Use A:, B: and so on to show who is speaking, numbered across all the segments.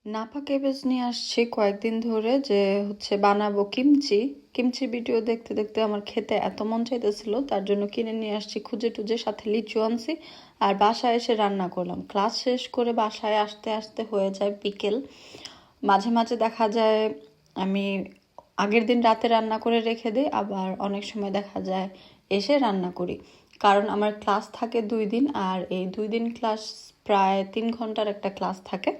A: Napa cabbage নিয়ে আসছি কয়েকদিন ধরে যে বানাবো কিমচি। কিমচি ভিডিও দেখতে দেখতে আমার খেতে এত মন চাইতেছিল, তার জন্য কিনে নিয়ে আসছি খুঁজে টুজে, সাথে লিচু আনছি। আর বাসায় এসে রান্না করলাম। ক্লাস শেষ করে বাসায় আসতে আসতে হয়ে যায় বিকেল। মাঝে মাঝে দেখা যায় আমি আগের দিন রাতে রান্না করে রেখে দিই, আবার অনেক সময় দেখা যায় এসে রান্না করি। কারণ আমার ক্লাস থাকে 2 দিন, আর এই 2 দিন ক্লাস প্রায় 3 ঘন্টার একটা ক্লাস থাকে।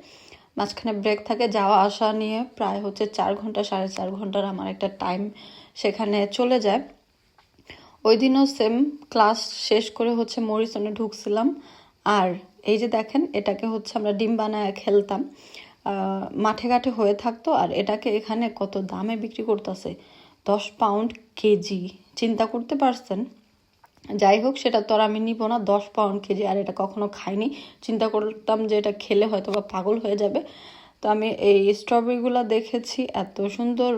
A: মাঝখানে ব্রেক থাকে, যাওয়া আসা নিয়ে প্রায় 4 ঘন্টা 4.5 ঘন্টার আমার একটা টাইম সেখানে চলে যায়। ওই দিনও সেম ক্লাস শেষ করে মরিসনে ঢুকছিলাম। আর এই যে দেখেন, এটাকে আমরা ডিম বানায় খেলতাম। মাঠে ঘাটে হয়ে থাকতো, আর এটাকে এখানে কত দামে বিক্রি করতেছে, 10 পাউন্ড কেজি। চিন্তা করতে পারছেন? যাই হোক, সেটা তো আর আমি নিব না, 10 পাউন্ড কেজি। আর এটা কখনো খাইনি, চিন্তা করতাম যে এটা খেলে হয়তো বা পাগল হয়ে যাবে। তো আমি এই স্ট্রবেরিগুলো দেখেছি, এত সুন্দর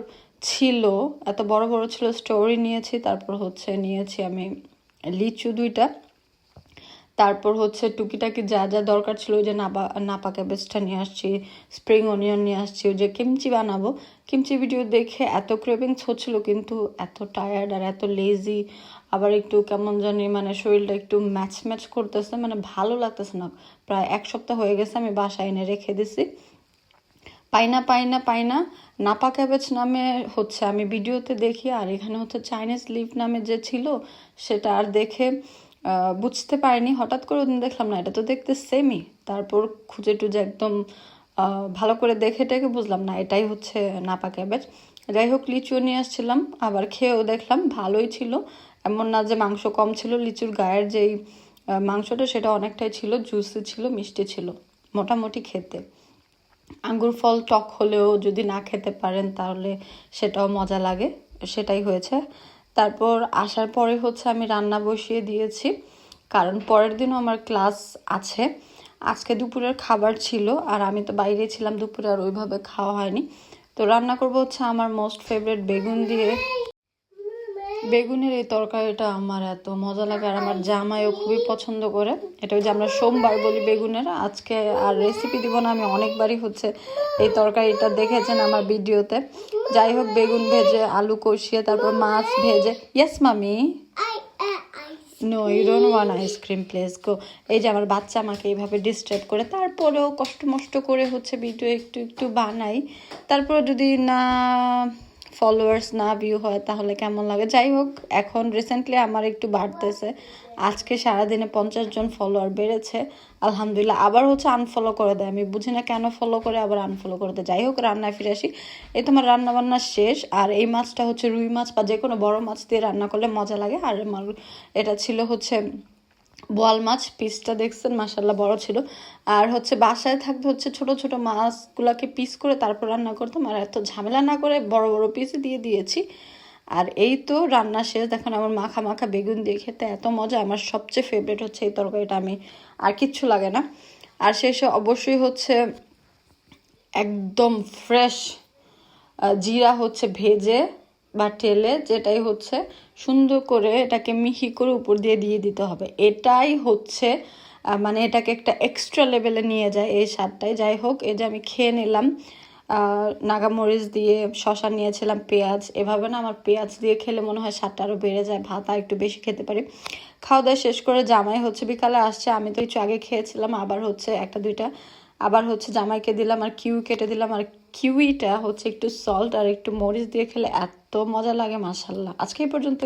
A: ছিল, এত বড় বড় ছিল। স্ট্রবেরি নিয়েছি, তারপর নিয়েছি আমি লিচু 2টা, তারপর টুকিটাকি যা যা দরকার ছিল, ওই যে নাপা ক্যাবেজটা নিয়ে আসছি, স্প্রিং অনিয়ন নিয়ে আসছি। ওই যে কিমচি বানাবো, কিমচি ভিডিও দেখে এত ক্রেভিংস হচ্ছিল, কিন্তু এত টায়ার্ড আর এত লেজি, আবার একটু কেমন জানি শরীরটা একটু ম্যাচ ম্যাচ করতেছে, ভালো লাগতেছে না। প্রায় 1 সপ্তাহ হয়ে গেছে আমি বাসায় এনে রেখে দিছি। পাই না। নাপা ক্যাবেজ নামে আমি ভিডিওতে দেখি, আর এখানে চাইনিজ লিভ নামে যে ছিল সেটা আর দেখে বুঝতে পারিনি। হঠাৎ করে ওদিন দেখলাম না, এটা তো দেখতে সেমই। তারপর খুঁজে টুজে একদম ভালো করে দেখে টেকে বুঝলাম না এটাই নাপা ক্যাবেজ। যাই হোক, লিচু নিয়ে আসছিলাম, আবার খেয়েও দেখলাম ভালোই ছিল। এমন না যে মাংস কম ছিল, লিচুর গায়ের যেই মাংসটা সেটা অনেকটাই ছিল, জুসি ছিল, মিষ্টি ছিল, মোটামুটি খেতে। আঙ্গুর ফল টক হলেও যদি না খেতে পারেন তাহলে সেটাও মজা লাগে, সেটাই হয়েছে। তারপর আসার পরে আমি রান্না বসিয়ে দিয়েছি, কারণ পরের দিনও আমার ক্লাস আছে। আজকে দুপুরের খাবার ছিল, আর আমি তো বাইরে ছিলাম দুপুরে, আর ওইভাবে খাওয়া হয়নি। তো রান্না করবো আমার মোস্ট ফেভারিট বেগুন দিয়ে। বেগুনের এই তরকারিটা আমার এত মজা লাগে, আর আমার জামাইও খুবই পছন্দ করে। এটা ওই যে আমরা সোমবার বলি বেগুনের। আজকে আর রেসিপি দিব না, আমি অনেকবারই এই তরকারিটা দেখেছেন আমার ভিডিওতে। যাই হোক, বেগুন ভেজে, আলু কষিয়ে, তারপর মাছ ভেজে। ইয়েস মামি, no you don't want ice cream, please go. এই যে আমার বাচ্চা আমাকে এইভাবে ডিস্টার্ব করে, তারপরেও কষ্ট মষ্ট করে ভিডিও একটু একটু বানাই। তারপরে যদি না ফলোয়ার্স না ভিউ হয় তাহলে কেমন লাগে। যাই হোক, এখন রিসেন্টলি আমার একটু বাড়তেছে। আজকে সারাদিনে 50 জন ফলোয়ার বেড়েছে, আলহামদুলিল্লাহ। আবার আনফলো করে দেয়, আমি বুঝি না কেন ফলো করে আবার আনফলো করে দেয়। যাই হোক, রান্নায় ফিরে আসি। এই তোমার রান্না বান্না শেষ, আর এই মাছটা রুই মাছ বা যে কোনো বড় মাছ দিয়ে রান্না করলে মজা লাগে। আর আমার এটা ছিল বোয়াল মাছ, পিসটা দেখছেন, মাশাল্লাহ বড় ছিল। আর বাসায় থাকতে ছোট ছোট মাছগুলাকে পিস করে তারপর রান্না করতাম, আর এত ঝামেলা না করে বড় বড় পিসে দিয়ে দিয়েছি। আর এই তো রান্না শেষ। দেখুন আমার মাখা মাখা বেগুন দিয়ে খেতে এত মজা। আমার সবচেয়ে ফেভারিট এই তরকারিটা, আমি আর কিচ্ছু লাগে না। আর শেষে অবশ্যই একদম ফ্রেশ জিরা ভেজে বা টেলে, যেটাই সুন্দর করে এটাকে মিহি করে উপর দিয়ে দিয়ে দিতে হবে। এটাই এটাকে একটা এক্সট্রা লেভেলে নিয়ে যায় এই স্বাদটাই। যাই হোক, এই যে আমি খেয়ে নিলাম নাগামরিচ দিয়ে, শশা নিয়েছিলাম, পেঁয়াজ। এভাবে না আমার পেঁয়াজ দিয়ে খেলে মনে হয় স্বাদটা আরও বেড়ে যায়, ভাত আর একটু বেশি খেতে পারি। খাওয়া দাওয়া শেষ করে জামাই বিকালে আসছে, আমি তো একটু আগে খেয়েছিলাম। আবার একটা দুইটা আবার জামাইকে দিলাম, আর কিউই কেটে দিলাম। আর কিউইটা একটু সল্ট আর একটু মরিচ দিয়ে খেলে এত মজা লাগে, মাশাল্লাহ। আজকে এই পর্যন্ত।